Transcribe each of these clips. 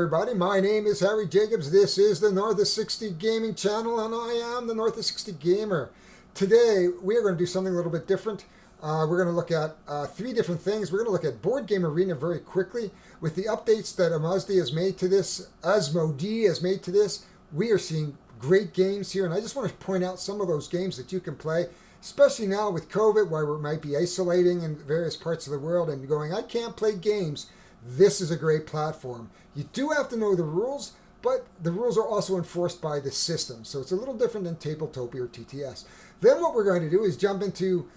everybody. My name is Harry Jacobs. This is the North of 60 Gaming Channel, and I am the North of 60 Gamer. Today, we are going to do something a little bit different. We're going to look at three different things. We're going to look at Board Game Arena very quickly. With the updates that Asmodee has made to this, we are seeing great games here, and I just want to point out some of those games that you can play, especially now with COVID, where we might be isolating in various parts of the world and going, I can't play games. This is a great platform. You do have to know the rules, but the rules are also enforced by the system. So it's a little different than Tabletopia or TTS. Then what we're going to do is jump into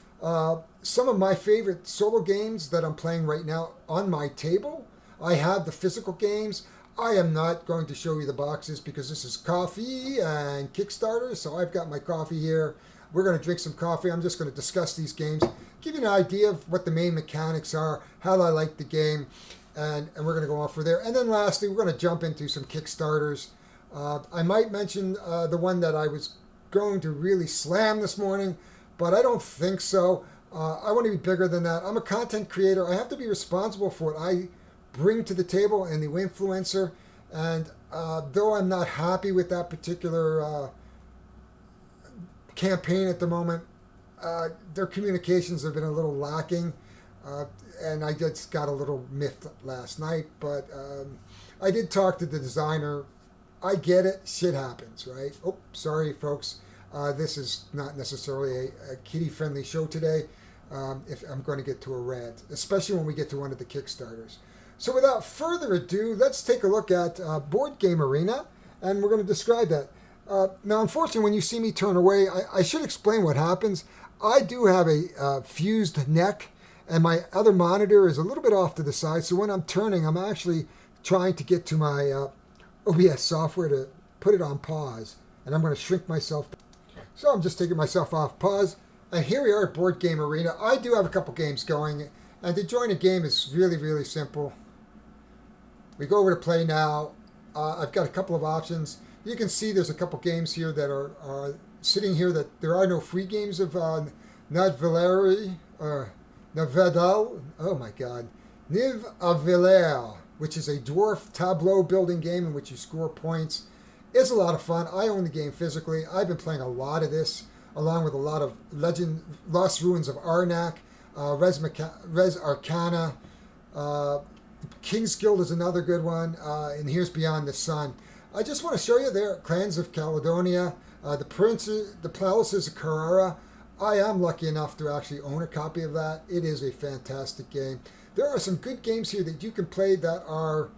some of my favorite solo games that I'm playing right now on my table. I have the physical games. I am not going to show you the boxes because this is coffee and Kickstarter. So I've got my coffee here. We're going to drink some coffee. I'm just going to discuss these games, give you an idea of what the main mechanics are, how I like the game. And we're going to go on for there. And then lastly, we're going to jump into some Kickstarters. I might mention the one that I was going to really slam this morning, but I don't think so. I want to be bigger than that. I'm a content creator. I have to be responsible for what I bring to the table and the influencer. And though I'm not happy with that particular campaign at the moment, their communications have been a little lacking. And I just got a little miffed last night, but I did talk to the designer. I get it. Shit happens, right? Oh, sorry, folks. This is not necessarily a kiddie-friendly show today. If I'm going to get to a rant, especially when we get to one of the Kickstarters. So without further ado, let's take a look at Board Game Arena, and we're going to describe that. Now, unfortunately, when you see me turn away, I should explain what happens. I do have a fused neck, and my other monitor is a little bit off to the side. So when I'm turning, I'm actually trying to get to my OBS software to put it on pause. And I'm going to shrink myself. So I'm just taking myself off pause. And here we are at Board Game Arena. I do have a couple games going. And to join a game is really, really simple. We go over to Play Now. I've got a couple of options. You can see there's a couple games here that are sitting here that there are no free games of Nadvaleri or Navedal, oh my god, Niv Avilaire, which is a dwarf tableau building game in which you score points. It's a lot of fun. I own the game physically. I've been playing a lot of this, along with a lot of Lost Ruins of Arnak, Res Arcana, King's Guild is another good one, and here's Beyond the Sun. I just want to show you there, Clans of Caledonia, the Palaces of Carrara. I am lucky enough to actually own a copy of that. It is a fantastic game. There are some good games here that you can play that are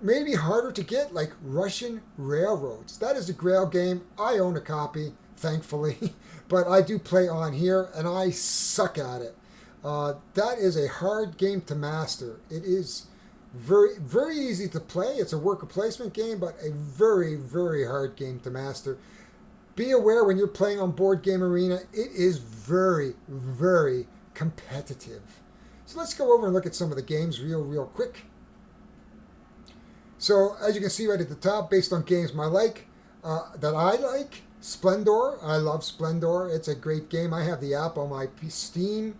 maybe harder to get, like Russian Railroads. That is a Grail game. I own a copy, thankfully, but I do play on here, and I suck at it. That is a hard game to master. It is very, very easy to play. It's a worker placement game, but a very, very hard game to master. Be aware when you're playing on Board Game Arena, it is very, very competitive. So let's go over and look at some of the games real quick. So as you can see right at the top, based on games that I like, Splendor. I love Splendor. It's a great game. I have the app on my Steam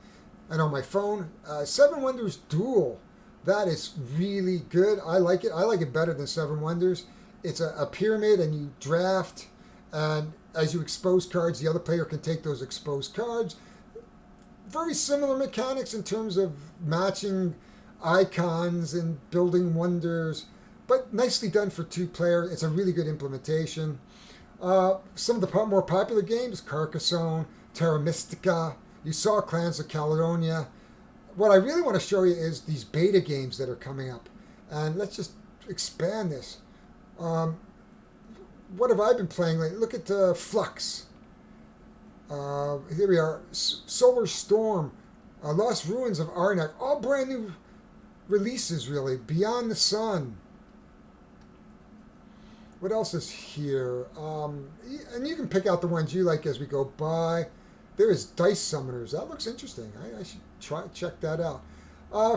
and on my phone. Seven Wonders Duel. That is really good. I like it. I like it better than Seven Wonders. It's a pyramid, and you draft, and as you expose cards, the other player can take those exposed cards. Very similar mechanics in terms of matching icons and building wonders, but nicely done for two-player. It's a really good implementation. Some of the more popular games, Carcassonne, Terra Mystica. You saw Clans of Caledonia. What I really want to show you is these beta games that are coming up. And let's just expand this. What have I been playing lately? Look at Flux. Here we are. Solar Storm. Lost Ruins of Arnak. All brand new releases, really. Beyond the Sun. What else is here? And you can pick out the ones you like as we go by. There is Dice Summoners. That looks interesting. I should check that out.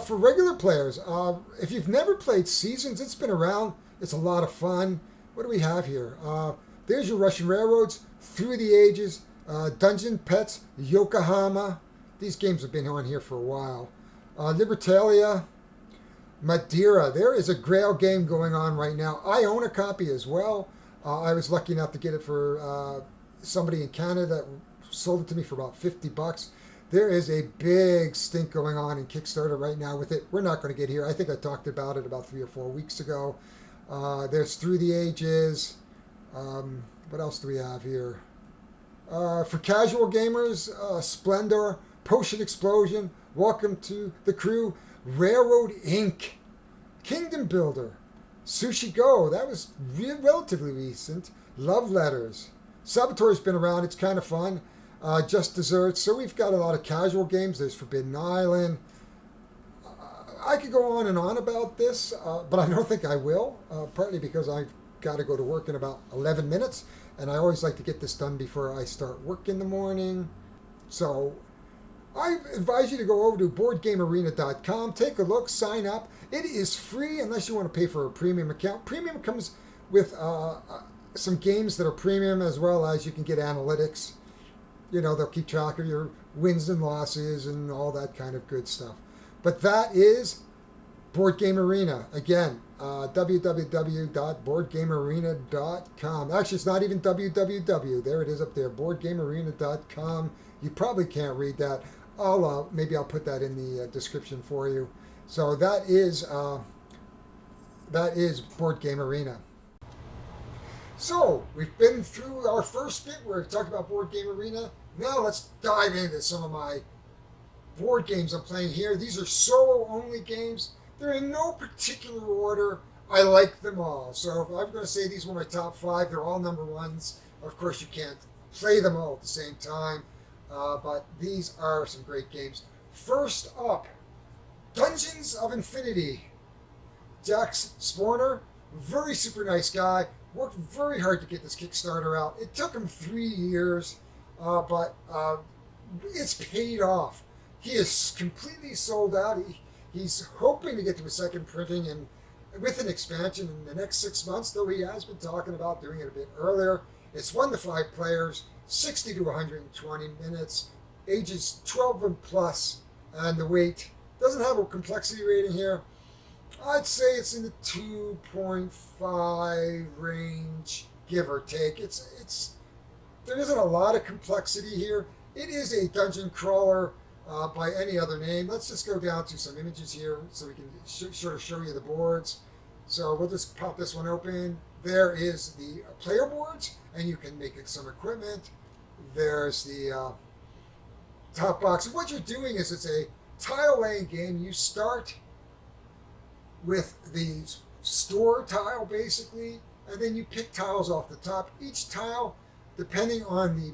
For regular players, if you've never played Seasons, it's been around. It's a lot of fun. What do we have here? There's your Russian Railroads, Through the Ages, Dungeon Pets, Yokohama. These games have been on here for a while. Libertalia. Madeira. There is a Grail game going on right now. I own a copy as well. I was lucky enough to get it for somebody in Canada that sold it to me for about $50. There is a big stink going on in Kickstarter right now with it. We're not going to get here. I think I talked about it about 3 or 4 weeks ago. There's Through the Ages. What else do we have here? For casual gamers, Splendor, Potion Explosion, Welcome to the Crew, Railroad Inc., Kingdom Builder, Sushi Go, that was relatively recent, Love Letters. Saboteur's been around, it's kind of fun. Just Desserts. So we've got a lot of casual games. There's Forbidden Island. I could go on and on about this, but I don't think I will, partly because I've got to go to work in about 11 minutes, and I always like to get this done before I start work in the morning. So I advise you to go over to BoardGameArena.com, take a look, sign up. It is free unless you want to pay for a premium account. Premium comes with some games that are premium, as well as you can get analytics. You know, they'll keep track of your wins and losses and all that kind of good stuff. But that is Board Game Arena. Again, www.boardgamearena.com. Actually, it's not even www. There it is up there, boardgamearena.com. You probably can't read that. Maybe I'll put that in the description for you. So that is Board Game Arena. So we've been through our first bit where we've talked about Board Game Arena. Now let's dive into some of my board games I'm playing here. These are solo-only games. They're in no particular order. I like them all. So if I'm going to say these were my top 5, they're all number ones. Of course, you can't play them all at the same time, but these are some great games. First up, Dungeons of Infinity. Jack Sporner, very super nice guy. Worked very hard to get this Kickstarter out. It took him 3 years, but it's paid off. He is completely sold out. He's hoping to get to a second printing and with an expansion in the next 6 months, though he has been talking about doing it a bit earlier. It's 1 to 5 players, 60 to 120 minutes, ages 12 and plus, and the weight doesn't have a complexity rating here. I'd say it's in the 2.5 range, give or take. There isn't a lot of complexity here. It is a dungeon crawler by any other name. Let's just go down to some images here so we can sort of show you the boards. So we'll just pop this one open. There is the player boards, and you can make some equipment. There's the top box. And what you're doing is it's a tile laying game. You start with the store tile, basically, and then you pick tiles off the top. Each tile, depending on the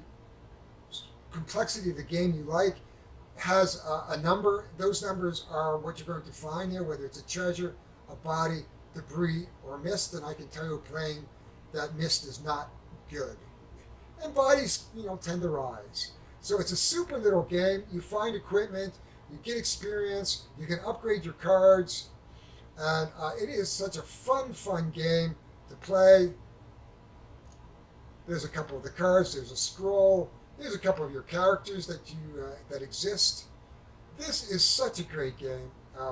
complexity of the game you like, has a number. Those numbers are what you're going to find there, whether it's a treasure, a body, debris, or mist. And I can tell you, playing that mist is not good. And bodies, tend to rise. So it's a super little game. You find equipment, you get experience, you can upgrade your cards, and it is such a fun game to play. There's a couple of the cards. There's a scroll. There's a couple of your characters that exist. This is such a great game,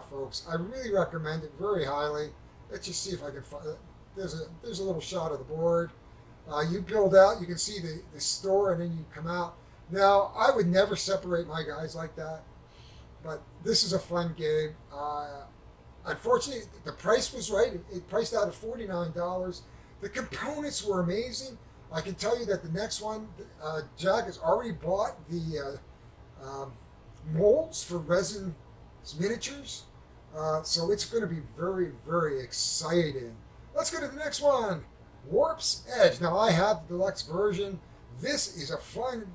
folks. I really recommend it very highly. Let's just see if I can find it. There's a little shot of the board. You build out. You can see the store, and then you come out. Now, I would never separate my guys like that, but this is a fun game. Unfortunately, the price was right. It priced out at $49. The components were amazing. I can tell you that the next one, Jack has already bought the molds for resin miniatures. So it's going to be very, very exciting. Let's go to the next one. Warp's Edge. Now, I have the deluxe version. This is a fun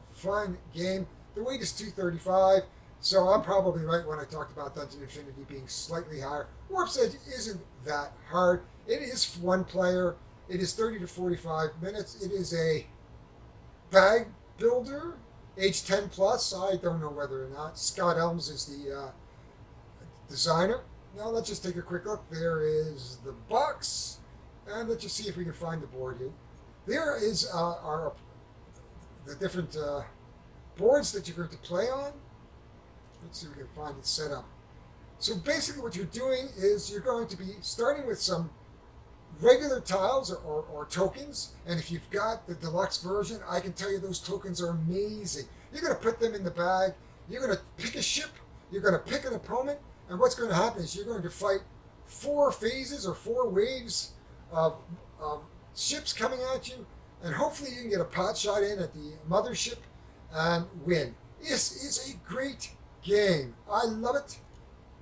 game. The weight is 235. So I'm probably right when I talked about Dungeon Infinity being slightly higher. Warp's Edge isn't that hard. It is 1 player. It is 30 to 45 minutes. It is a bag builder, age 10 plus. I don't know whether or not. Scott Elms is the designer. Now let's just take a quick look. There is the box. And let's just see if we can find the board here. There is the different boards that you're going to play on. Let's see if we can find it set up. So basically what you're doing is you're going to be starting with some regular tiles or tokens, and if you've got the deluxe version, I can tell you those tokens are amazing. You're going to put them in the bag, you're going to pick a ship, you're going to pick an opponent, and what's going to happen is you're going to fight 4 phases or 4 waves of ships coming at you, and hopefully you can get a pot shot in at the mothership and win. This is a great game. I love it.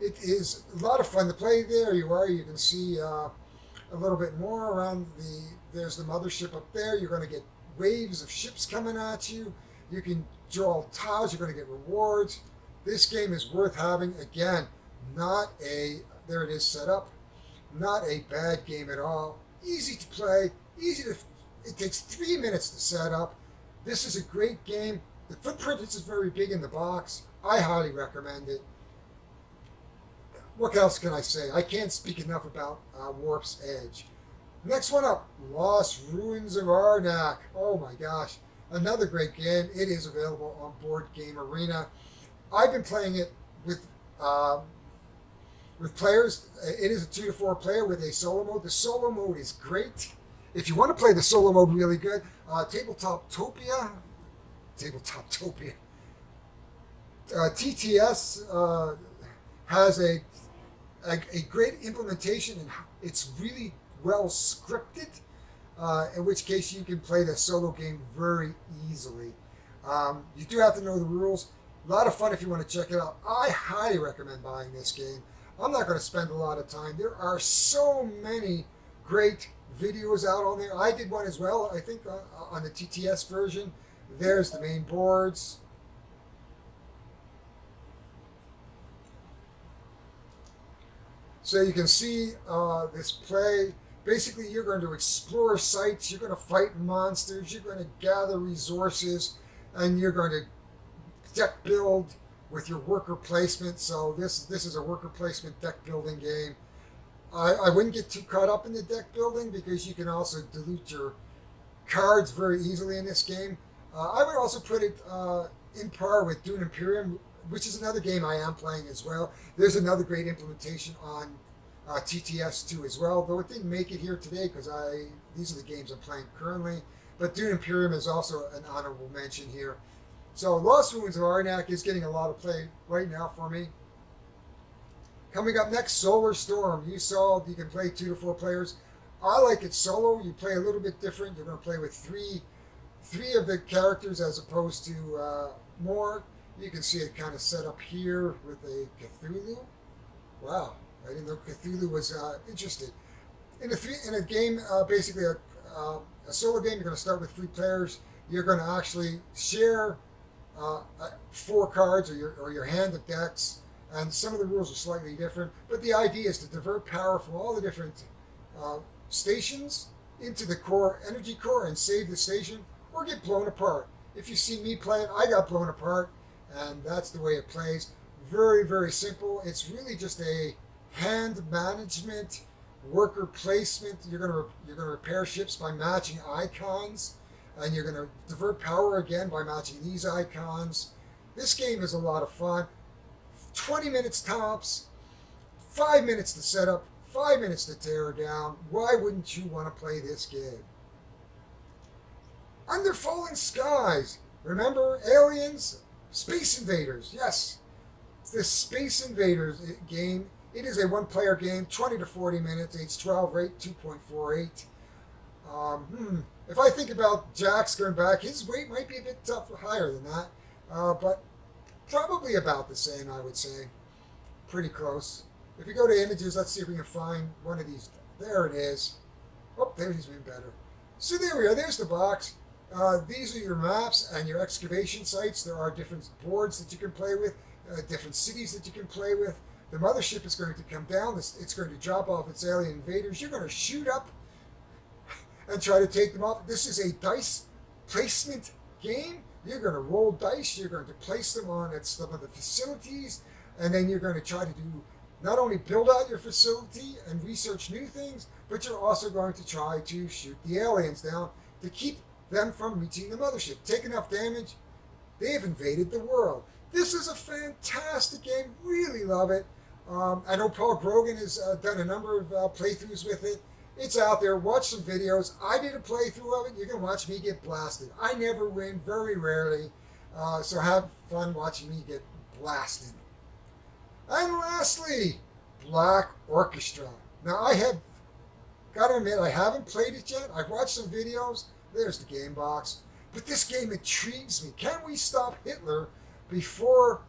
It is a lot of fun to play. There you are. You can see a little bit more around there's the mothership up there. You're going to get waves of ships coming at you. You can draw tiles. You're going to get rewards. This game is worth having. Again, there it is set up. Not a bad game at all. Easy to play. It takes 3 minutes to set up. This is a great game. The footprint is very big in the box. I highly recommend it. What else can I say? I can't speak enough about Warp's Edge. Next one up, Lost Ruins of Arnak. Oh my gosh, another great game. It is available on Board Game Arena. I've been playing it with players. It is a 2 to 4 player with a solo mode. The solo mode is great. If you want to play the solo mode really good, Tabletoptopia. TTS has a great implementation, and it's really well scripted, in which case you can play the solo game very easily. You do have to know the rules. A lot of fun if you want to check it out. I highly recommend buying this game. I'm not going to spend a lot of time. There are so many great videos out on there. I did one as well, I think, on the TTS version. There's the main boards. So you can see this play. Basically, you're going to explore sites, you're going to fight monsters, you're going to gather resources, and you're going to deck build with your worker placement. So this is a worker placement deck building game. I wouldn't get too caught up in the deck building because you can also dilute your cards very easily in this game. I would also put it in par with Dune Imperium, which is another game I am playing as well. There's another great implementation on TTS2 as well, though it didn't make it here today because these are the games I'm playing currently. But Dune Imperium is also an honorable mention here. So Lost Ruins of Arnak is getting a lot of play right now for me. Coming up next, Solar Storm. You saw you can play 2 to 4 players. I like it solo. You play a little bit different. You're going to play with three of the characters as opposed to more. You can see it kind of set up here with a Cthulhu. Wow, I didn't know Cthulhu was interested. In a game, basically a solo game, you're going to start with 3 players. You're going to actually share 4 cards or your hand of decks, and some of the rules are slightly different. But the idea is to divert power from all the different stations into the energy core and save the station, or get blown apart. If you see me play it, I got blown apart, and that's the way it plays. Very, very simple. It's really just a hand management, worker placement. You're gonna repair ships by matching icons, and you're gonna divert power again by matching these icons. This game is a lot of fun. 20 minutes tops, 5 minutes to set up, 5 minutes to tear down. Why wouldn't you want to play this game? Under Falling Skies. Remember Aliens? Space Invaders. Yes. It's the Space Invaders game. It is a 1-player game, 20 to 40 minutes, age 12, rate 2.48. If I think about Jack's going back, his weight might be a bit higher than that, but probably about the same, I would say. Pretty close. If you go to images, let's see if we can find one of these. There it is. Oh, there's even better. So there we are. There's the box. These are your maps and your excavation sites. There are different boards that you can play with, different cities that you can play with. The mothership is going to come down. It's going to drop off its alien invaders. You're going to shoot up and try to take them off. This is a dice placement game. You're going to roll dice. You're going to place them on at some of the facilities, and then you're going to try to do not only build out your facility and research new things, but you're also going to try to shoot the aliens down to keep them from reaching the mothership. Take enough damage, they've invaded the world. This is a fantastic game. Really love it. I know Paul Grogan has done a number of playthroughs with it. It's out there. Watch some videos. I did a playthrough of it. You can watch me get blasted. I never win, very rarely. So have fun watching me get blasted. And lastly, Black Orchestra. Now I have got to admit I haven't played it yet. I've watched some videos. There's the game box. But this game intrigues me. Can we stop Hitler before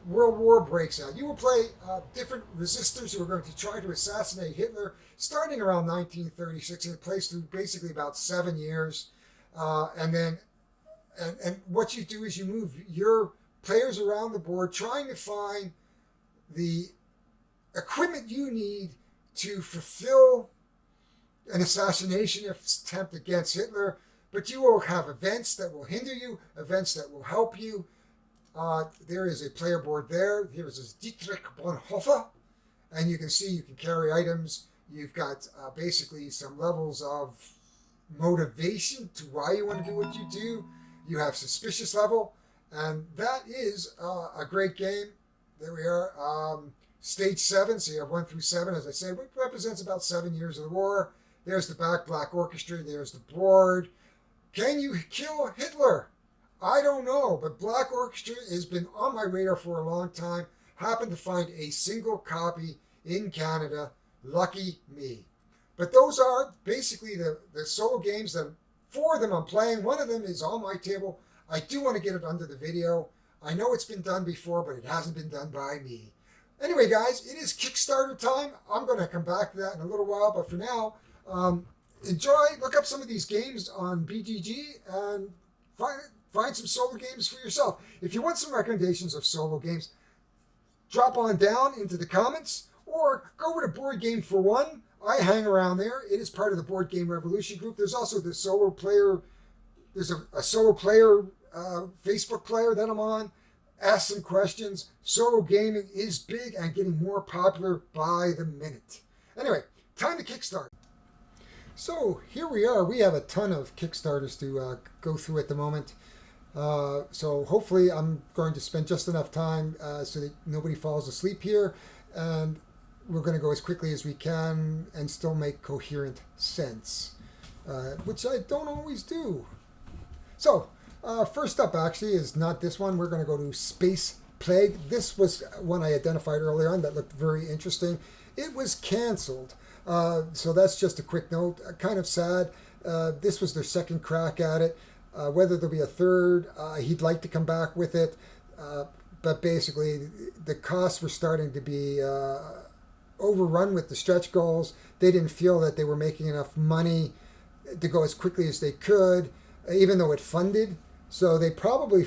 World War breaks out? You will play different resistors who are going to try to assassinate Hitler starting around 1936, and it plays through basically about 7 years. And what you do is you move your players around the board trying to find the equipment you need to fulfill an assassination attempt against Hitler. But you will have events that will hinder you, events that will help you. There is a player board there. Here is Dietrich Bonhoeffer. And you can see you can carry items. You've got basically some levels of motivation to why you want to do what you do. You have suspicious level. And that is a great game. There we are. Stage 7, so you have 1 through 7, as I say, which represents about 7 years of the war. There's the Black Orchestra. There's the board. Can you kill Hitler? I don't know, but Black Orchestra has been on my radar for a long time. Happened to find a single copy in Canada. Lucky me. But those are basically the solo games. That 4 of them I'm playing. One of them is on my table. I do want to get it under the video. I know it's been done before, but it hasn't been done by me. Anyway, guys, it is Kickstarter time. I'm going to come back to that in a little while, but for now, enjoy. Look up some of these games on BGG and find some solo games for yourself. If you want some recommendations of solo games, drop on down into the comments or go over to Board Game for One. I hang around there. It is part of the Board Game Revolution group. There's also the solo player. There's a solo player Facebook player that I'm on. Ask some questions. Solo gaming is big and getting more popular by the minute. Anyway, time to Kickstart. So here we are. We have a ton of Kickstarters to go through at the moment. So hopefully I'm going to spend just enough time so that nobody falls asleep here. And we're going to go as quickly as we can and still make coherent sense, which I don't always do. So first up actually is not this one. We're going to go to Space Plague. This was one I identified earlier on that looked very interesting. It was canceled. So that's just a quick note. Kind of sad. This was their second crack at it. Whether there'll be a third, he'd like to come back with it. But basically, the costs were starting to be overrun with the stretch goals. They didn't feel that they were making enough money to go as quickly as they could, even though it funded. So they probably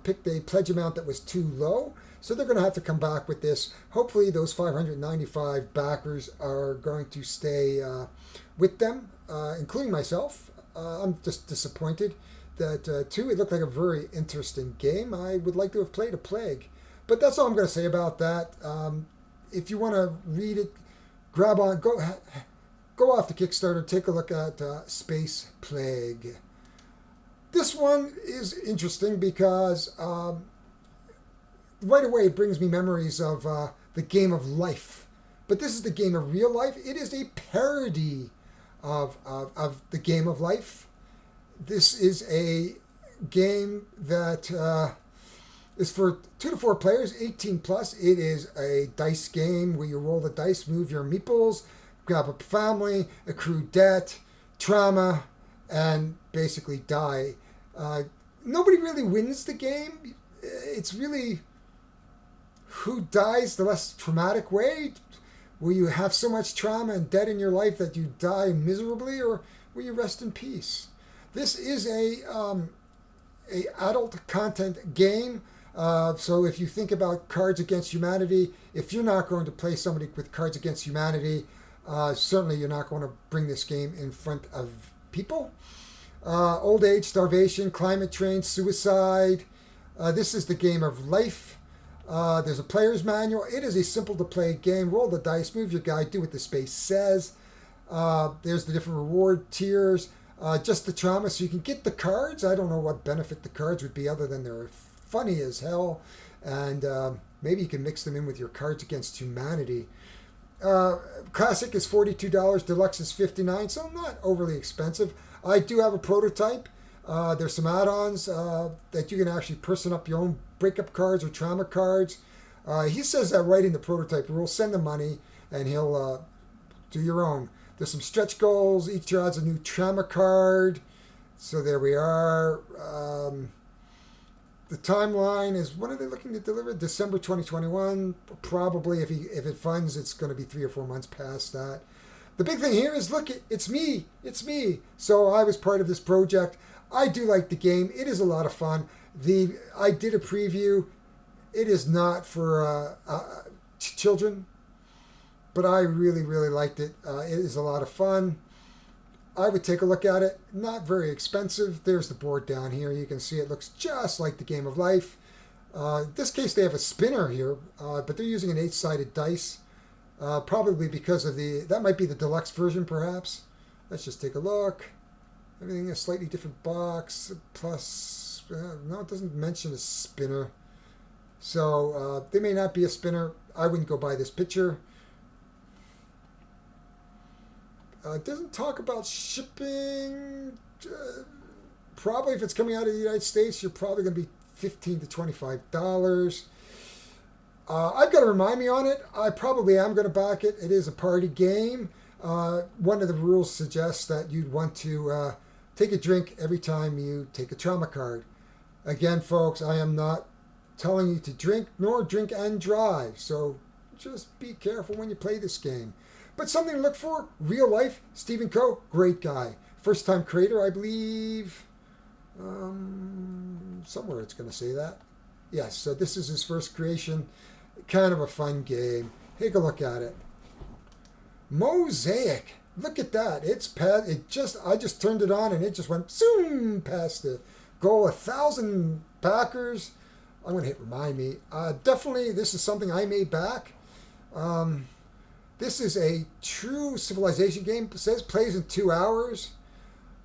picked a pledge amount that was too low. So they're going to have to come back with this. Hopefully those 595 backers are going to stay with them, including myself. I'm just disappointed that, too, it looked like a very interesting game. I would like to have played a Plague. But that's all I'm going to say about that. If you want to read it, go off the Kickstarter, take a look at Space Plague. This one is interesting because right away it brings me memories of the game of life. But this is the game of real life. It is a parody of the game of life. This is a game that is for 2 to 4 players, 18 plus. It is a dice game where you roll the dice, move your meeples, grab a family, accrue debt, trauma, and basically die. Nobody really wins the game. It's really who dies the less traumatic way. Will you have so much trauma and debt in your life that you die miserably, or will you rest in peace? This is a adult content game. So if you think about Cards Against Humanity, if you're not going to play somebody with Cards Against Humanity, certainly you're not going to bring this game in front of people. Old age, starvation, climate change, suicide. This is the game of life. There's a player's manual. It is a simple to play game. Roll the dice, move your guy, do what the space says. There's the different reward tiers. Just the trauma, so you can get the cards. I don't know what benefit the cards would be other than they're funny as hell, and maybe you can mix them in with your Cards Against Humanity. Classic is $42, deluxe is $59, so not overly expensive. I do have a prototype. There's some add-ons that you can actually person up your own breakup cards or trauma cards. He says that right in the prototype. We'll send the money and he'll do your own. There's some stretch goals. Each adds a new trauma card. So there we are. The timeline is, when are they looking to deliver? December 2021. Probably, if it funds, it's going to be 3 or 4 months past that. The big thing here is, look, it's me. It's me. So I was part of this project. I do like the game. It is a lot of fun. I did a preview. It is not for children, but I really, really liked it. It is a lot of fun. I would take a look at it. Not very expensive. There's the board down here. You can see it looks just like the Game of Life. In this case, they have a spinner here, but they're using an 8-sided dice. Probably because of that might be the deluxe version, perhaps. Let's just take a look. Everything a slightly different box. Plus, no, it doesn't mention a spinner. So they may not be a spinner. I wouldn't go buy this picture. It doesn't talk about shipping. Probably if it's coming out of the United States, you're probably going to be $15 to $25. I've got to remind me on it. I probably am going to back it. It is a party game. One of the rules suggests that you'd want to take a drink every time you take a trauma card. Again, folks, I am not telling you to drink, nor drink and drive. So just be careful when you play this game. But something to look for, real life, Stephen Coe, great guy. First time creator, I believe. Somewhere it's going to say that. Yes, so this is his first creation. Kind of a fun game. Take a look at it. Mosaic. Look at that. I just turned it on and it just went zoom past the goal. 1,000 backers. I'm going to hit remind me. Definitely, this is something I may back. This is a true civilization game. It says plays in 2 hours.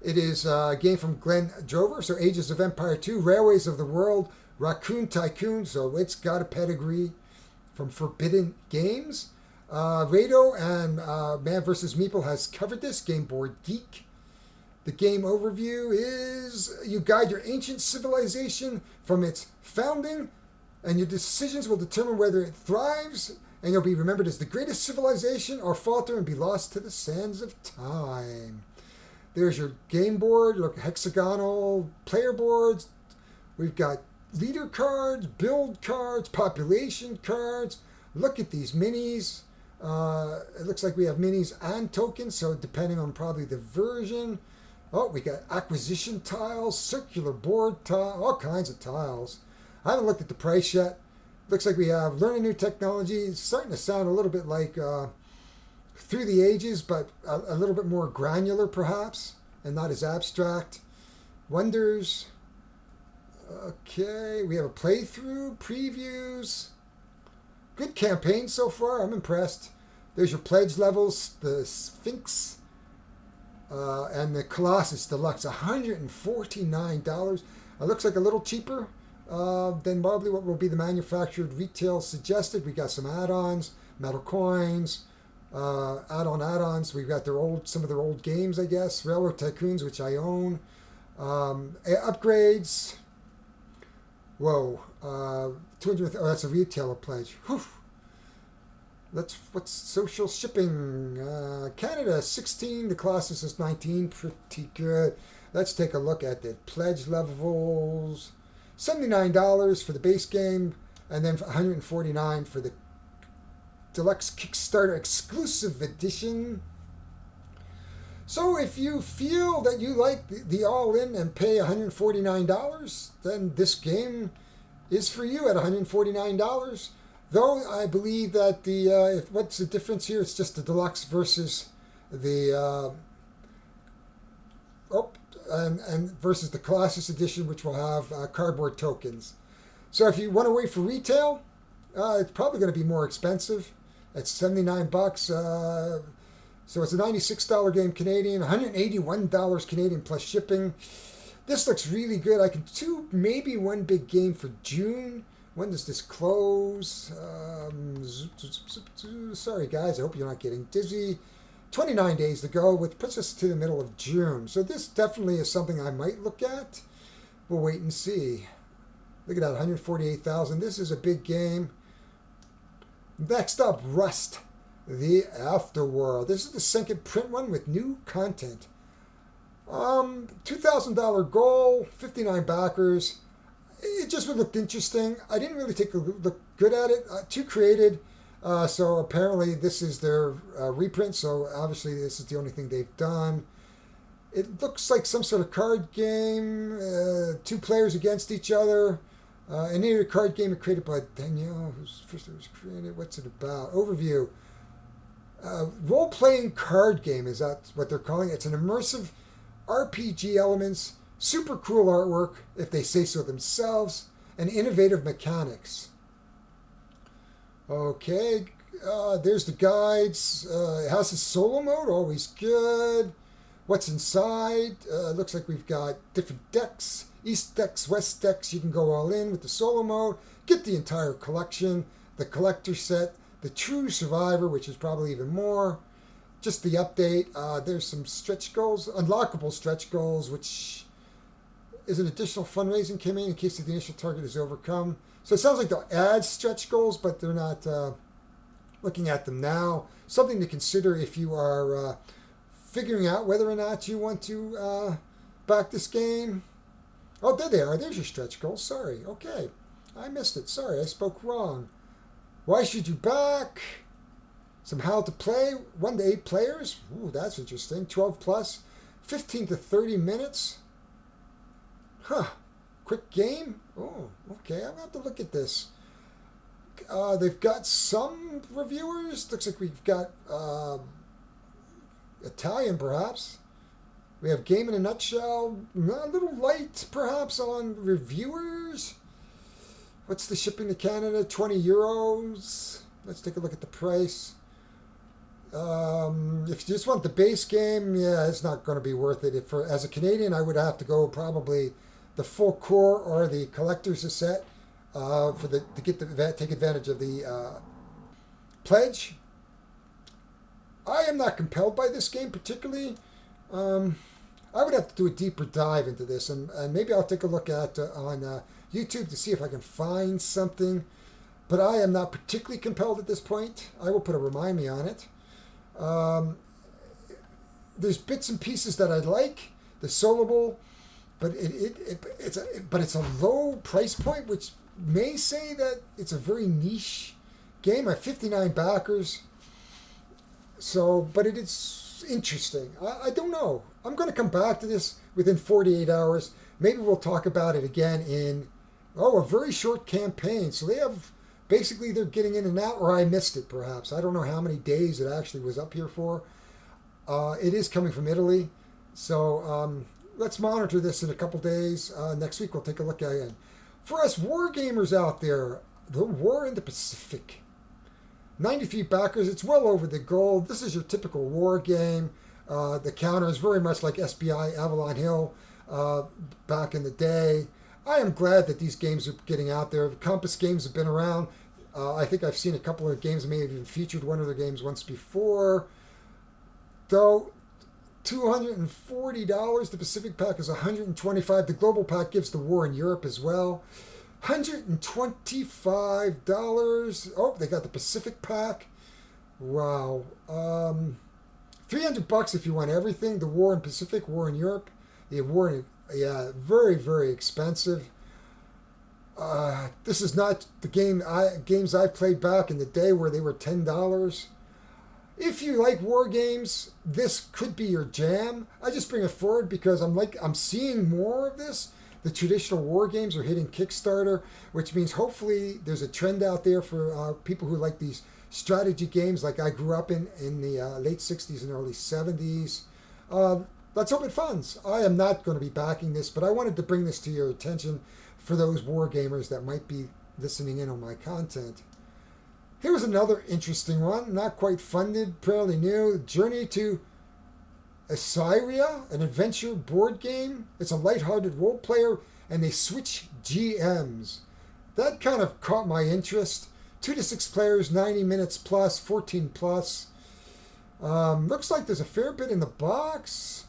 It is a game from Glenn Drover. So Ages of Empire 2, Railways of the World, Raccoon Tycoon. So it's got a pedigree from Forbidden Games. Rado and Man vs. Meeple has covered this. Game Board Geek. The game overview is you guide your ancient civilization from its founding, and your decisions will determine whether it thrives, and you'll be remembered as the greatest civilization or falter and be lost to the sands of time. There's your game board. Look, hexagonal player boards. We've got leader cards, build cards, population cards. Look at these minis. It looks like we have minis and tokens, so depending on probably the version. Oh, we got acquisition tiles, circular board tile, all kinds of tiles. I haven't looked at the price yet. Looks like we have learn a new technology. It's starting to sound a little bit like Through the Ages, but a little bit more granular perhaps, and not as abstract. Wonders. Okay, we have a playthrough, previews. Good campaign so far. I'm impressed. There's your pledge levels, the Sphinx, and the Colossus Deluxe, $149. It looks like a little cheaper than probably what will be the manufactured retail suggested. We got some add-ons, metal coins, add-ons. We've got some of their old games, I guess. Railroad Tycoons, which I own. Upgrades. Whoa. 200. Oh, that's a retailer pledge. Whew. What's social shipping? Canada 16, the Colossus is 19, pretty good. Let's take a look at the pledge levels. $79 for the base game, and then $149 for the deluxe Kickstarter exclusive edition. So if you feel that you like the all-in and pay $149, then this game is for you at $149. Though I believe that what's the difference here? It's just the deluxe versus the versus the Colossus edition, which will have cardboard tokens. So if you want to wait for retail, it's probably going to be more expensive. It's $79. So it's a $96 game Canadian, $181 Canadian plus shipping. This looks really good. I can do maybe one big game for June. When does this close? Sorry, guys. I hope you're not getting dizzy. 29 days to go, which puts us to the middle of June. So this definitely is something I might look at. We'll wait and see. Look at that, 148,000. This is a big game. Next up, Rust, the Afterworld. This is the second print one with new content. $2,000 goal, 59 backers. It just looked interesting. I didn't really take a look good at it. Too created. So apparently this is their reprint. So obviously this is the only thing they've done. It looks like some sort of card game. Two players against each other. An interactive card game created by Danielle, whose first it was created. What's it about? Overview. Role-playing card game, is that what they're calling it? It's an immersive RPG elements, super cool artwork, if they say so themselves, and innovative mechanics. Okay, there's the guides. It has a solo mode, always good. What's inside? Looks like we've got different decks. East decks, West decks, you can go all in with the solo mode. Get the entire collection, the collector set, the true survivor, which is probably even more. Just the update. There's some stretch goals, unlockable stretch goals, which is an additional fundraising campaign in case the initial target is overcome. So it sounds like they'll add stretch goals, but they're not looking at them now. Something to consider if you are figuring out whether or not you want to back this game. Oh, there they are. There's your stretch goals. Sorry. Okay. I missed it. Sorry, I spoke wrong. Why should you back? Some how to play. 1 to 8 players. Ooh, that's interesting. 12 plus. 15 to 30 minutes. Huh. Quick game. Oh, okay. I'm going to have to look at this. They've got some reviewers. Looks like we've got Italian, perhaps. We have Game in a Nutshell. A little light, perhaps, on reviewers. What's the shipping to Canada? 20 euros. Let's take a look at the price. If you just want the base game, yeah, it's not going to be worth it. As a Canadian, I would have to go probably the full core or the collector's set to take advantage of the pledge. I am not compelled by this game particularly. I would have to do a deeper dive into this, and maybe I'll take a look at on YouTube to see if I can find something. But I am not particularly compelled at this point. I will put a remind me on it. There's bits and pieces that I like. The soloable, but it's a low price point, which may say that it's a very niche game. I have 59 backers. So, but it is interesting. I don't know. I'm going to come back to this within 48 hours. Maybe we'll talk about it again in, a very short campaign. So they're getting in and out, or I missed it perhaps. I don't know how many days it actually was up here for. It is coming from Italy. So let's monitor this in a couple days. Next week we'll take a look at it. For us war gamers out there, the War in the Pacific. 93 backers, it's well over the goal. This is your typical war game. The counter is very much like SBI Avalon Hill back in the day. I am glad that these games are getting out there. The Compass games have been around. I think I've seen a couple of games, may have even featured one of their games once before. Though, $240. The Pacific Pack is $125. The Global Pack gives the war in Europe as well. $125. Oh, they got the Pacific Pack. Wow. $300 if you want everything. The War in Pacific, War in Europe. The War in, very, very expensive. This is not the games I played back in the day where they were $10. If you like war games, this could be your jam. I just bring it forward because I'm seeing more of this. The traditional war games are hitting Kickstarter, which means hopefully there's a trend out there for people who like these strategy games like I grew up in the late 60s and early 70s. Let's hope it funds. I am not going to be backing this, but I wanted to bring this to your attention for those war gamers that might be listening in on my content. Here's another interesting one, not quite funded, fairly new. Journey to Ecrya, an adventure board game. It's a lighthearted role player, and they switch GMs. That kind of caught my interest. 2 to 6 players, 90 minutes plus, 14 plus. Looks like there's a fair bit in the box.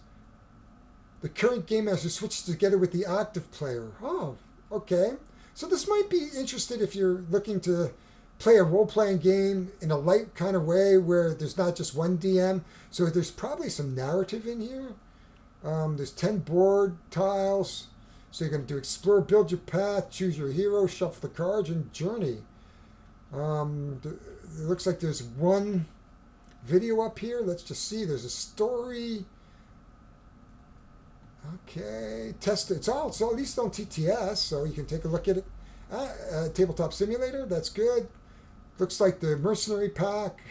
The current game master switched together with the active player. Oh, okay. So this might be interesting if you're looking to play a role-playing game in a light kind of way where there's not just one DM. So there's probably some narrative in here. There's 10 board tiles. So you're going to do explore, build your path, choose your hero, shuffle the cards, and journey. It looks like there's one video up here. Let's just see. There's a story. Okay, test it. It's at least on TTS, so you can take a look at it. Tabletop Simulator, that's good. Looks like the Mercenary Pack.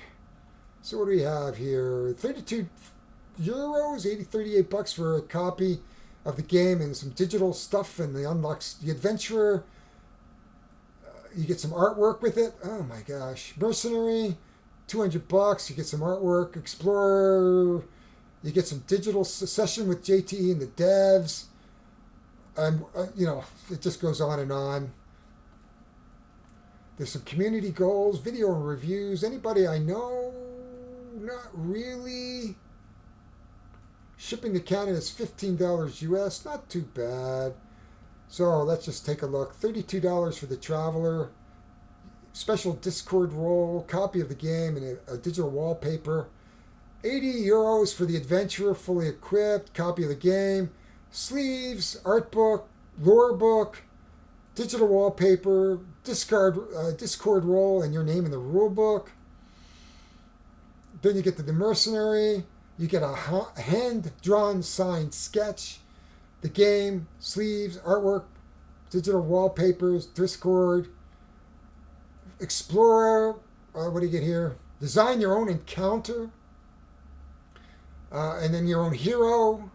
So what do we have here? 32 euros, 38 bucks for a copy of the game and some digital stuff, and the unlocks the Adventurer. You get some artwork with it. Oh my gosh. Mercenary, 200 bucks. You get some artwork. Explorer, you get some digital session with JTE and the devs. And, it just goes on and on. There's some community goals, video reviews. Anybody I know? Not really. Shipping to Canada is $15 US. Not too bad. So let's just take a look. $32 for the Traveler. Special Discord role, copy of the game, and a digital wallpaper. 80 euros for the Adventurer, fully equipped, copy of the game. Sleeves, art book, lore book, digital wallpaper, Discord role, and your name in the rule book. Then you get the Mercenary. You get a hand-drawn signed sketch. The game, sleeves, artwork, digital wallpapers, Discord. Explorer, what do you get here? Design your own encounter. And then your own hero.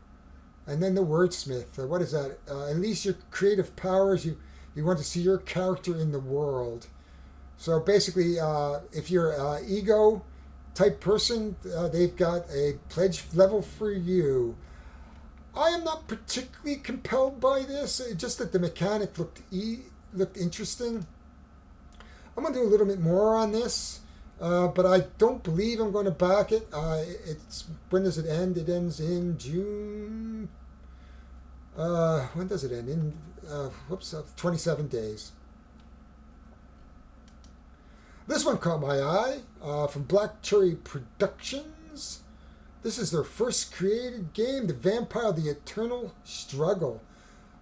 And then the Wordsmith. What is that? Unleash your creative powers. You want to see your character in the world. So basically, if you're an ego type person, they've got a pledge level for you. I am not particularly compelled by this. It's just that the mechanic looked interesting. I'm going to do a little bit more on this, but I don't believe I'm going to back it. When does it end? It ends in June. When does it end? In 27 days. This one caught my eye from Black Cherry Productions. This is their first created game, The Vampire: The Eternal Struggle.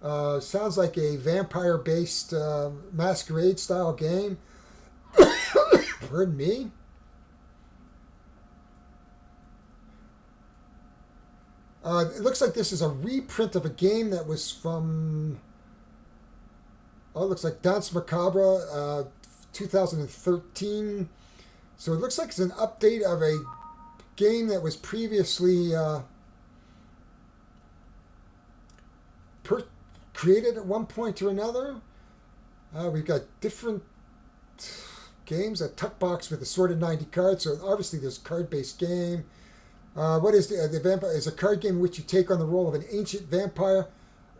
Sounds like a vampire-based masquerade-style game. Pardon me. It looks like this is a reprint of a game that was from... it looks like Danse Macabre, 2013. So it looks like it's an update of a game that was previously created at one point or another. We've got different games, a tuck box with assorted 90 cards. So obviously there's a card-based game. What is the vampire? Is a card game in which you take on the role of an ancient vampire,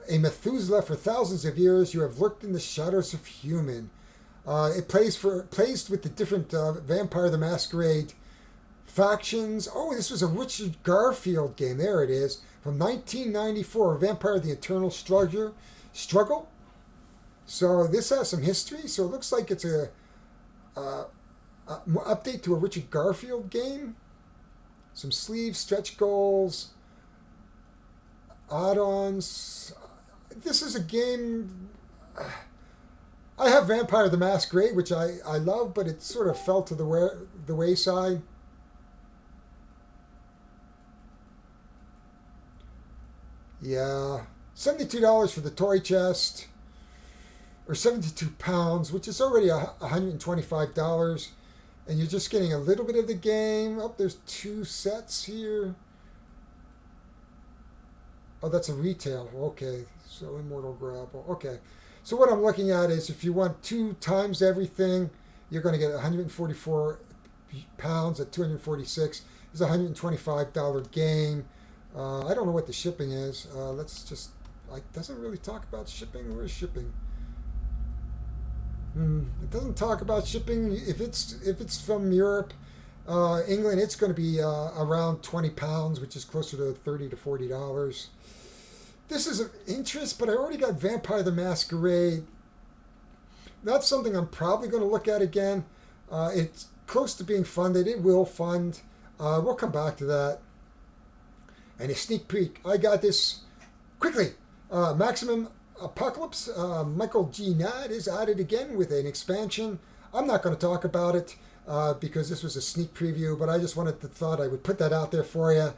a Methuselah for thousands of years. You have lurked in the shadows of human. It plays with the different Vampire the Masquerade factions. Oh, this was a Richard Garfield game. There it is. From 1994, Vampire the Eternal Struggle. So this has some history. So it looks like it's a update to a Richard Garfield game. Some sleeves, stretch goals, add-ons. This is a game... I have Vampire the Masquerade, which I love, but it sort of fell to the wayside. Yeah. $72 for the toy chest. Or £72, which is already $125. And you're just getting a little bit of the game. Oh, there's 2 sets here. Oh, that's a retail. Okay. So Immortal Grapple. Okay. So what I'm looking at is if you want 2 times everything, you're going to get £144 at 246. It's a $125 game. I don't know what the shipping is. Let's just. It doesn't really talk about shipping. Where's shipping? It doesn't talk about shipping. If it's from Europe, England, it's going to be around £20, which is closer to $30 to $40. This is of interest, but I already got Vampire the Masquerade. That's something I'm probably going to look at again. It's close to being funded. It will fund. We'll come back to that. And a sneak peek. I got this quickly. Maximum Apocalypse. Michael G. Nadd is at it again with an expansion. I'm not going to talk about it because this was a sneak preview, but I just thought I would put that out there for you.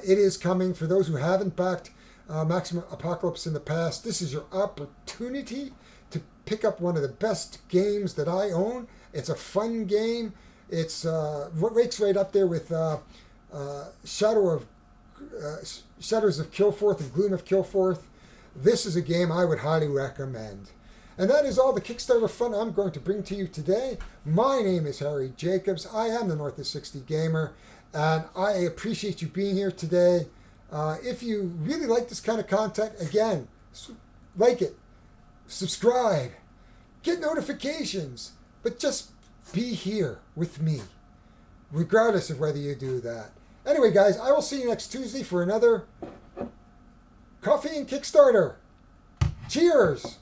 It is coming. For those who haven't backed Maximum Apocalypse in the past, this is your opportunity to pick up one of the best games that I own. It's a fun game. It's rates right up there with Shadows of Kilforth and Gloom of Kilforth. This is a game I would highly recommend. And that is all the Kickstarter fun I'm going to bring to you today. My name is Harry Jacobs. I am the North of 60 Gamer, and I appreciate you being here today. If you really like this kind of content, again, like it, subscribe, get notifications, but just be here with me, regardless of whether you do that. Anyway, guys, I will see you next Tuesday for another Coffee and Kickstarter. Cheers!